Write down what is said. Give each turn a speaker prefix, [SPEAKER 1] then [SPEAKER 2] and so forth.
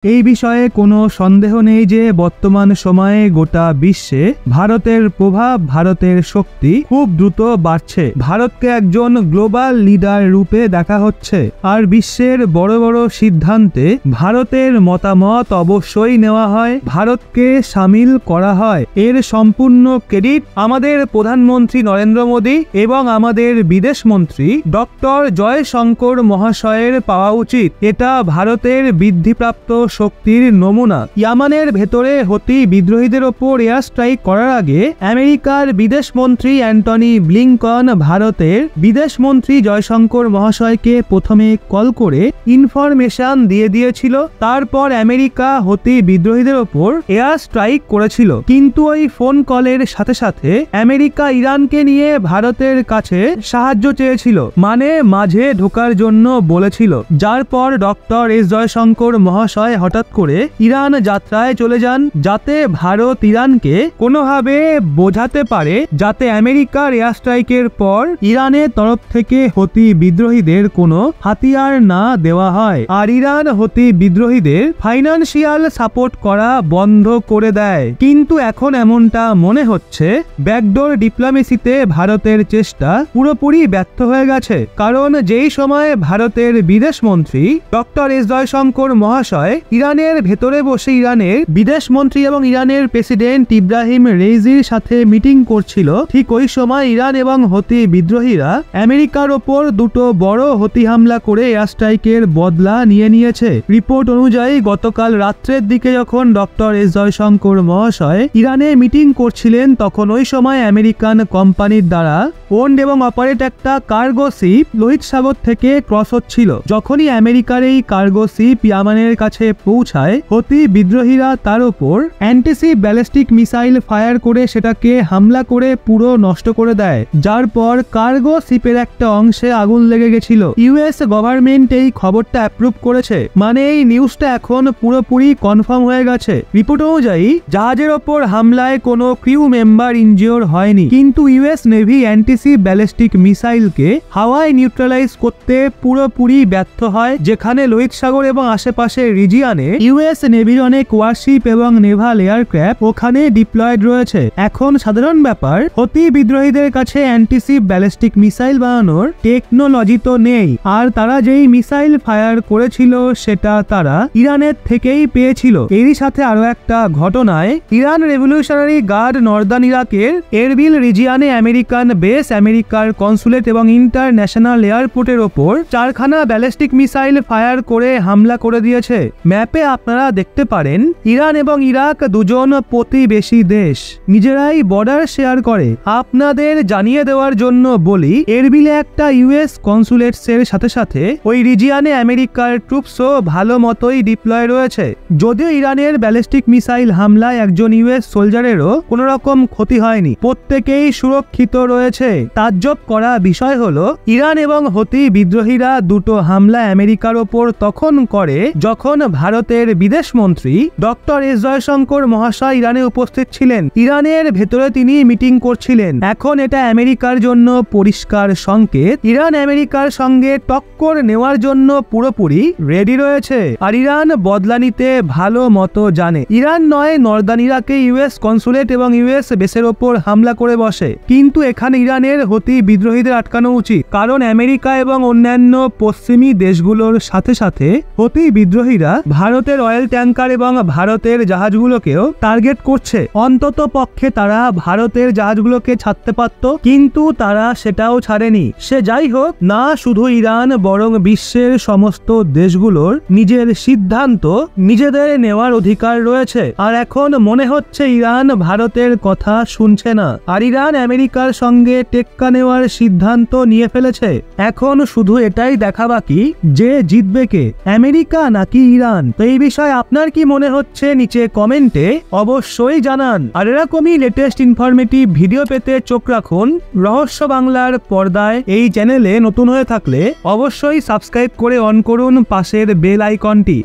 [SPEAKER 1] এই বিষয়ে কোনো সন্দেহ নেই যে বর্তমান সময়ে গোটা বিশ্বে ভারতের প্রভাব, ভারতের শক্তি খুব দ্রুত বাড়ছে। ভারতকে একজন গ্লোবাল লিডার রূপে দেখা হচ্ছে, আর বিশ্বের বড় বড় সিদ্ধান্তে ভারতের মতামত অবশ্যই নেওয়া হয়, ভারতকে সামিল করা হয়। এর সম্পূর্ণ ক্রেডিট আমাদের প্রধানমন্ত্রী নরেন্দ্র মোদী এবং আমাদের বিদেশ মন্ত্রী ডক্টর জয়শঙ্কর মহাশয়ের পাওয়া উচিত। এটা ভারতের বৃদ্ধিপ্রাপ্ত শক্তির নমুনা। ইয়ামানের ভেতরে হুতি বিদ্রোহীদের ওপর এয়ার স্ট্রাইক করার আগে আমেরিকার বিদেশ মন্ত্রী অ্যান্টনি ব্লিংকন ভারতের বিদেশ মন্ত্রী জয়শঙ্কর মহাশয়কে প্রথমে কল করে ইনফরমেশন দিয়ে দিয়েছিল। তারপর আমেরিকা হুতি বিদ্রোহীদের ওপর এয়ার স্ট্রাইক করেছিল, কিন্তু ওই ফোন কলের সাথে সাথে আমেরিকা ইরানকে নিয়ে ভারতের কাছে সাহায্য চেয়েছিল, মানে মাঝে ঢোকার জন্য বলেছিল। যার পর ডক্টর এস জয়শঙ্কর মহাশয় হঠাৎ করে ইরান যাত্রায় চলে যান, যাতে ভারত ইরানকে কোনোভাবে বোঝাতে পারে যাতে আমেরিকার এয়ার স্ট্রাইকের পর ইরানের তরফ থেকে হুতি বিদ্রোহীদের কোনো হাতিয়ার না দেওয়া হয়, আর ইরান হুতি বিদ্রোহীদের ফাইন্যান্সিয়াল সাপোর্ট করা বন্ধ করে দেয়। কিন্তু এখন এমনটা মনে হচ্ছে ব্যাকডোর ডিপ্লোমেসিতে ভারতের চেষ্টা পুরোপুরি ব্যর্থ হয়ে গেছে, কারণ যেই সময় ভারতের বিদেশ মন্ত্রী ডক্টর এস জয়শঙ্কর মহাশয় ইরানের ভেতরে বসে ইরানের বিদেশ মন্ত্রী এবং ইরানের প্রেসিডেন্ট ইব্রাহিম রেইজির সাথে মিটিং করছিল, ঠিক ওই সময় ইরান এবং হুতি বিদ্রোহীরা আমেরিকার ওপর দুটো বড় হুতি হামলা করে এয়ার স্ট্রাইকের বদলা নিয়েছে। রিপোর্ট অনুযায়ী গতকাল রাত্রের দিকে যখন ডক্টর এস জয়শঙ্কর মহাশয় ইরানে মিটিং করছিলেন, তখন ওই সময় আমেরিকান কোম্পানির দ্বারা ওন্ড এবং অপারেট একটা কার্গো শিপ লোহিত সাগর থেকে ক্রস হচ্ছিল। যখনই আমেরিকার এই কার্গো শিপ ইয়ামানের কাছে পৌঁছায়, হুতি বিদ্রোহীরা তার উপর অ্যান্টিশিপ ব্যালিস্টিক মিসাইল ফায়ার করে সেটাকে হামলা করে পুরো নষ্ট করে দেয়, যার পর কার্গো শিপের একটা অংশে আগুন লেগে গেছিল। ইউএস গভর্নমেন্ট এই খবরটা অ্যাপ্রুভ করেছে, মানে এই নিউজটা এখন পুরোপুরি কনফার্ম হয়ে গেছে। রিপোর্ট অনুযায়ী জাহাজের ওপর হামলায় কোনো ক্রিউ মেম্বার ইনজিওর হয়নি, কিন্তু ইউএস নেভি অ্যান্টিশিপ ব্যালিস্টিক মিসাইলকে হাওয়ায় নিউট্রালাইজ করতে পুরোপুরি ব্যর্থ হয়, যেখানে লোহিত সাগর এবং আশেপাশের রিজিয়নে ইউএস নেভির অনেক ওয়ারশিপ এবং নেভাল এয়ারক্রাফট ওখানে ডিপ্লয়েড রয়েছে। এখন সাধারণ ব্যাপার, হুতি বিদ্রোহীদের কাছে অ্যান্টিশিপ ব্যালিস্টিক মিসাইল বানানোর টেকনোলজি তো নেই, আর তারা যেই মিসাইল ফায়ার করেছিল সেটা তারা ইরানের থেকেই পেয়েছিল। এরই সাথে আরো একটা ঘটনায় ইরান রেভলিউশনারি গার্ড নর্দার্ন ইরাকের এরবিল রিজিয়নে আমেরিকান বেস, আমেরিকার কনসুলেট এবং ইন্টারন্যাশনাল এয়ারপোর্টের ওপর 4খানা ব্যালিস্টিক মিসাইল ফায়ার করে হামলা করে দিয়েছে। ম্যাপে আপনারা দেখতে পারেন ইরান এবং ইরাক দুজন প্রতিবেশী দেশ, নিজেরাই বর্ডার শেয়ার করে। আপনাদের জানিয়ে দেওয়ার জন্য বলি, এরবিলে একটা ইউএস কনসুলেটসের সাথে সাথে ওই রিজিয়নে আমেরিকার ট্রুপসও ভালো মতোই ডিপ্লয় রয়েছে। যদিও ইরানের ব্যালিস্টিক মিসাইল হামলায় একজন ইউএস সোলজারেরও কোনো রকম ক্ষতি হয়নি, প্রত্যেকেই সুরক্ষিত রয়েছে। তাজ্জব করা বিষয় হলো, ইরান এবং হুতি বিদ্রোহীরা দুটো হামলা আমেরিকার ওপর তখন করে যখন ভারতের বিদেশ মন্ত্রী ডক্টর এস জয়শঙ্কর মহাশয় ইরানে উপস্থিত ছিলেন। ইরানের ভেতরে তিনি মিটিং করছিলেন। এখন এটা আমেরিকার জন্য পরিষ্কার সংকেত ইরান আমেরিকার সঙ্গে টক্কর নেওয়ার জন্য পুরোপুরি রেডি রয়েছে, আর ইরান বদলা নিতে ভালো মতো জানে। ইরান নয়, নর্দার্ন ইরাকে ইউএস কনসুলেট এবং ইউএস বেসের ওপর হামলা করে বসে, কিন্তু এখানে ইরানের হুতি বিদ্রোহীদের আটকানো উচিত, কারণ আমেরিকা এবং অন্যান্য পশ্চিমী দেশগুলোর সাথে সাথে হুতি বিদ্রোহীরা ভারতের অয়েল ট্যাঙ্কার এবং ভারতের জাহাজগুলোকেও টার্গেট করছে। অন্তত পক্ষে তারা ভারতের জাহাজগুলোকে ছাড়তে পারত, কিন্তু তারা সেটাও ছাড়েনি। সে যাই হোক না, শুধু ইরান বরং বিশ্বের সমস্ত দেশগুলোর নিজের সিদ্ধান্ত নিজেদের নেওয়ার অধিকার রয়েছে, আর এখন মনে হচ্ছে ইরান ভারতের কথা শুনছে না, আর ইরান আমেরিকার সঙ্গে টেক্কা নেওয়ার সিদ্ধান্ত নিয়ে ফেলেছে। এখন শুধু এটাই দেখা বাকি যে জিতবে কে, আমেরিকা নাকি ইরান। তো এই বিষয়ে আপনার কি মনে হচ্ছে নিচে কমেন্টে অবশ্যই জানান, আর এরকমই লেটেস্ট ইনফরমেটিভ ভিডিও পেতে চোখ রাখুন রহস্য বাংলার পর্দায়। এই চ্যানেলে নতুন হয়ে থাকলে অবশ্যই সাবস্ক্রাইব করে অন করুন পাশের বেল আইকনটি।